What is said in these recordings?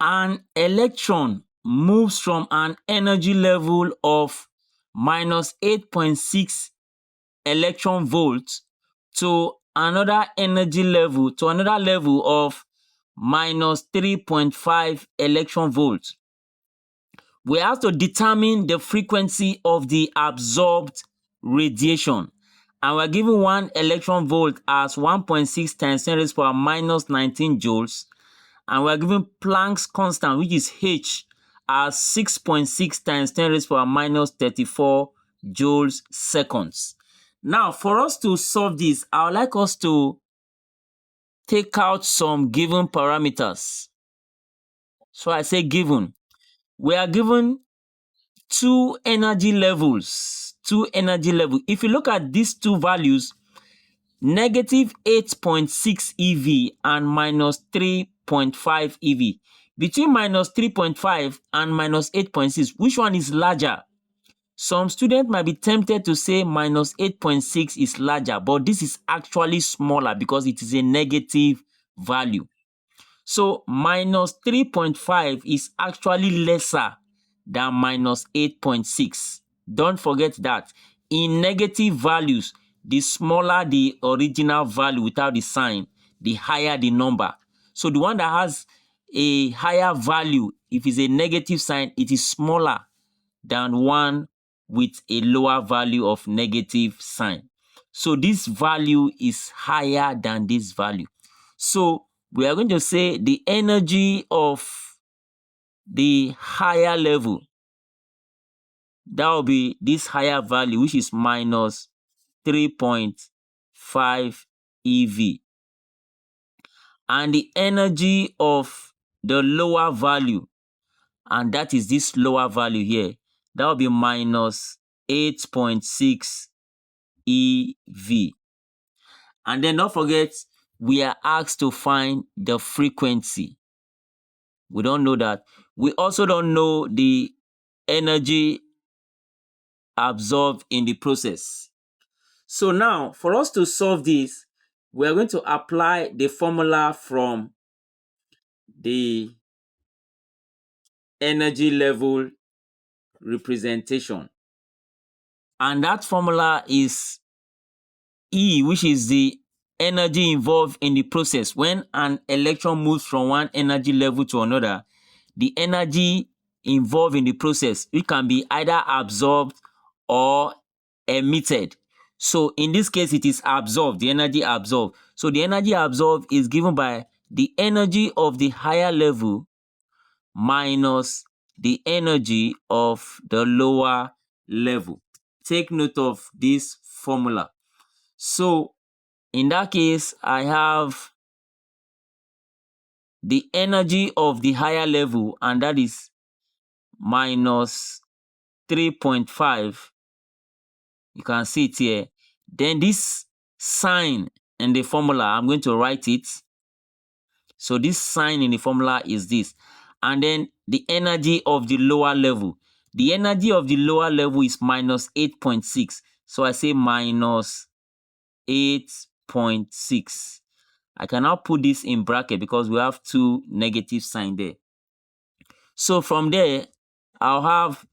An electron moves from an energy level of minus 8.6 electron volts to another level of minus 3.5 electron volts. We have to determine the frequency of the absorbed radiation. And we're given 1 electron volt as 1.6 times 10 raised to the power minus 19 joules. And we're given Planck's constant, which is H, as 6.6 times 10 raised to the power minus 34 joules seconds. Now, for us to solve this, I would like us to take out some given parameters. So I say given. We are given two energy levels. If you look at these two values, negative 8.6 EV and minus 3.5 EV. Between minus 3.5 and minus 8.6, which one is larger? Some students might be tempted to say minus 8.6 is larger, but this is actually smaller because it is a negative value. So minus 3.5 is actually lesser than minus 8.6. Don't forget that. In negative values, the smaller the original value without the sign, the higher the number. So the one that has a higher value, if it's a negative sign, it is smaller than one with a lower value of negative sign. So this value is higher than this value. So we are going to say the energy of the higher level, that will be this higher value, which is minus 3.5 EV. And the energy of the lower value, and that is this lower value here, that will be minus 8.6 EV. And then don't forget, we are asked to find the frequency. We don't know that. We also don't know the energy absorbed in the process. So now, for us to solve this, we are going to apply the formula from the energy level representation. And that formula is E, which is the energy involved in the process. When an electron moves from one energy level to another, the energy involved in the process, it can be either absorbed or emitted. So in this case, it is absorbed, the energy absorbed. So the energy absorbed is given by the energy of the higher level minus the energy of the lower level. Take note of this formula. So in that case, I have the energy of the higher level, and that is minus 3.5. You can see it here. Then this sign in the formula, I'm going to write it. So this sign in the formula is this. And then the energy of the lower level. The energy of the lower level is minus 8.6. So I say minus 8.6. I can now put this in bracket because we have two negative signs there. So from there, I'll have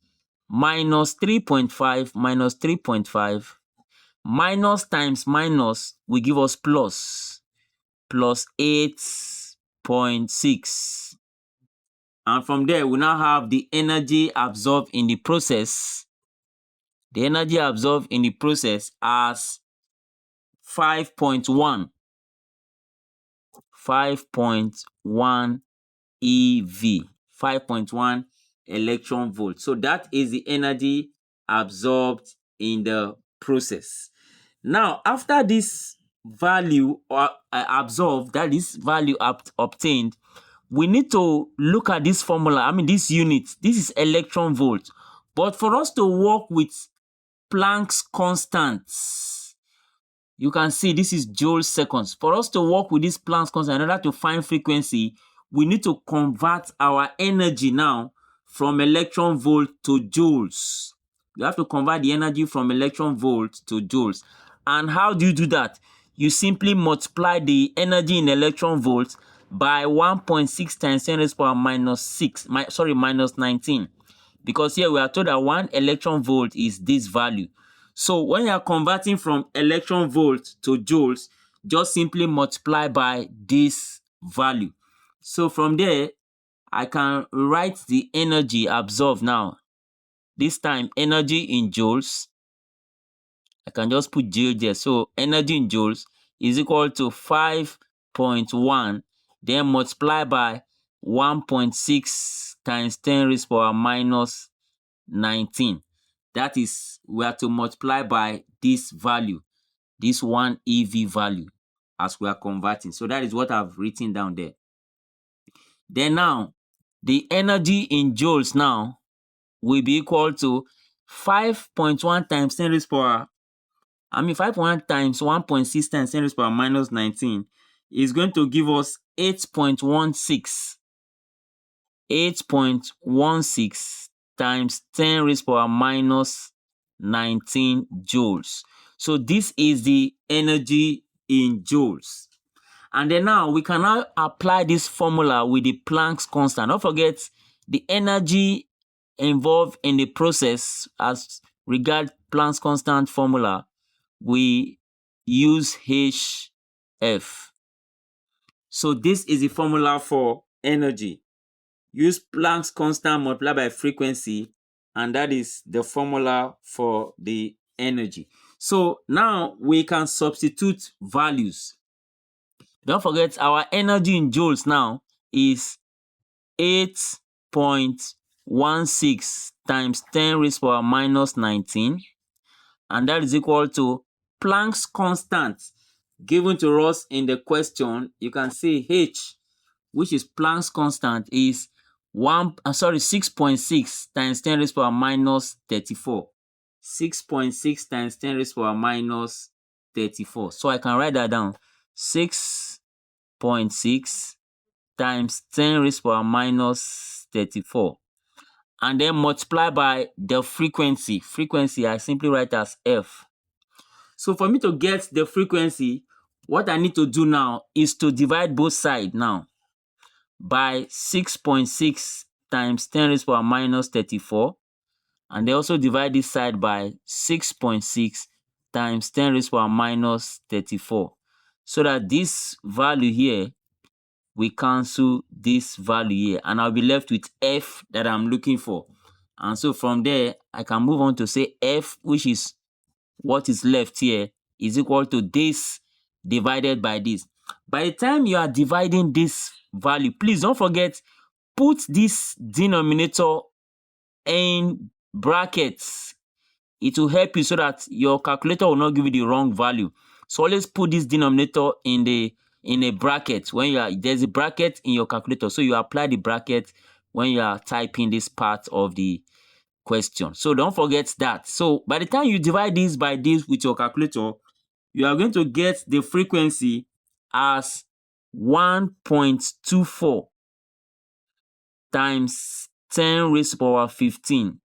minus 3.5 minus 3.5. Minus times minus will give us plus 8.6. And from there, we now have the energy absorbed in the process. The energy absorbed in the process as 5.1 EV, 5.1 electron volts. So that is the energy absorbed in the process. Now, after this value absorbed, that is value obtained, we need to look at this formula. This unit. This is electron volt. But for us to work with Planck's constants, you can see this is Joules seconds. For us to work with this Planck's constant in order to find frequency, we need to convert our energy now from electron volt to joules. You have to convert the energy from electron volt to joules. And how do you do that? You simply multiply the energy in electron volts by 1.6 times 10 raised to the power minus 19. Because here we are told that 1 electron volt is this value. So when you are converting from electron volt to joules, just simply multiply by this value. So from there, I can write the energy absorbed now. This time, energy in joules. I can just put J there. So energy in joules is equal to 5.1, then multiply by 1.6 times 10 raised to the power minus 19. That is, we have to multiply by this value, this 1 EV value, as we are converting. So that is what I've written down there. Then now, the energy in joules now will be equal to 5.1 times 10 raised to the power 5.1 times 1.6 times 10 raised to the power minus 19 is going to give us 8.16. 8.16 times 10 raised to the power minus 19 joules. So this is the energy in joules. And then now we can now apply this formula with the Planck's constant. Don't forget the energy involved in the process as regard Planck's constant formula. We use HF. So this is the formula for energy. Use Planck's constant multiplied by frequency, and that is the formula for the energy. So now we can substitute values. Don't forget our energy in joules now is 8.16 times 10 raised to the power minus 19, and that is equal to Planck's constant given to us in the question. You can see H, which is Planck's constant, is 6.6 times 10 raised to the power minus 34. 6.6 times 10 raised to the power minus 34. So I can write that down. 6.6 times 10 raised to the power minus 34. And then multiply by the frequency. Frequency, I simply write as F. So for me to get the frequency, what I need to do now is to divide both sides now by 6.6 times 10 raised to the power minus 34. And they also divide this side by 6.6 times 10 raised to the power minus 34. So that this value here, we cancel this value here, and I'll be left with F that I'm looking for. And so from there, I can move on to say F, which is what is left here, is equal to this divided by this. By the time you are dividing this value, please don't forget, put this denominator in brackets. It will help you so that your calculator will not give you the wrong value. So always put this denominator in a bracket when there's a bracket in your calculator. So you apply the bracket when you are typing this part of the question. So don't forget that. So by the time you divide this by this with your calculator, you are going to get the frequency as 1.24 times 10 raised to the power 15.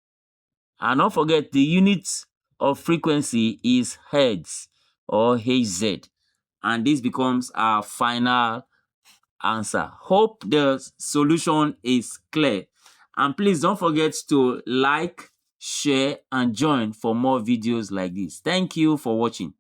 And don't forget, the unit of frequency is hertz or Hz. And this becomes our final answer. Hope the solution is clear. And please don't forget to like, share, and join for more videos like this. Thank you for watching.